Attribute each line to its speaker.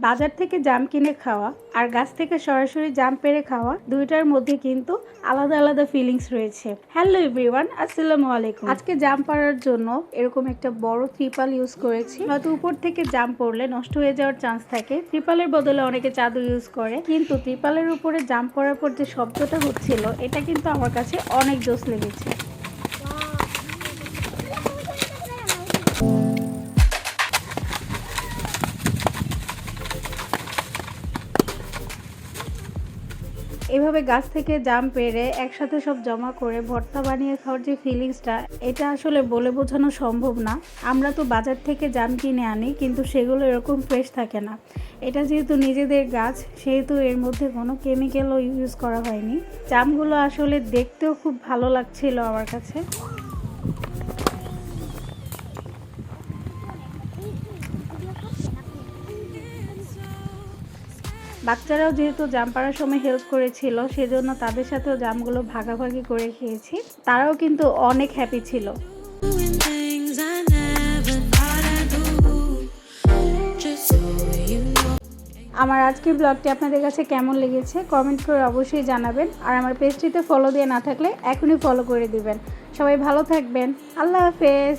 Speaker 1: বাজার থেকে জাম কিনে খাওয়া আর গাছ থেকে সরাসরি জাম পেড়ে খাওয়া দুইটার মধ্যে কিন্তু আলাদা আলাদা ফিলিংস রয়েছে। হ্যালো এভরিওয়ান, আসসালামু আলাইকুম। আজকে জাম পাড়ার জন্য এরকম একটা বড় ত্রিপাল ইউজ করেছি। হয়তো উপর থেকে জাম পড়লে নষ্ট হয়ে যাওয়ার চান্স থাকে। ত্রিপালের বদলে অনেকে চাদর ইউজ করে, কিন্তু ত্রিপালের উপরে জাম পড়ার পর যে শব্দটা হচ্ছিল এটা কিন্তু আমার কাছে অনেক জোস লেগেছে। এভাবে গাছ থেকে জাম পেড়ে একসাথে সব জমা করে ভর্তা বানিয়ে খাওয়ার যে ফিলিংসটা, এটা আসলে বলে বোঝানো সম্ভব না। আমরা তো বাজার থেকে জাম কিনে আনি, কিন্তু সেগুলো এরকম ফ্রেশ থাকে না। এটা যেহেতু নিজেদের গাছ, সেহেতু এর মধ্যে কোনো কেমিক্যালও ইউজ করা হয়নি। জামগুলো আসলে দেখতেও খুব ভালো লাগছিল আমার কাছে। বাচ্চারাও যেহেতু জাম পাড়ার সময় হেল্প করেছিল, সেজন্য তাদের সাথেও জামগুলো ভাগাভাগি করে খেয়েছি। তারাও কিন্তু অনেক হ্যাপি ছিল। আমার আজকের ব্লগটি আপনাদের কাছে কেমন লেগেছে কমেন্ট করে অবশ্যই জানাবেন। আর আমার পেজটিতে ফলো দিয়ে না থাকলে এখনই ফলো করে দিবেন। সবাই ভালো থাকবেন। আল্লাহ হাফেজ।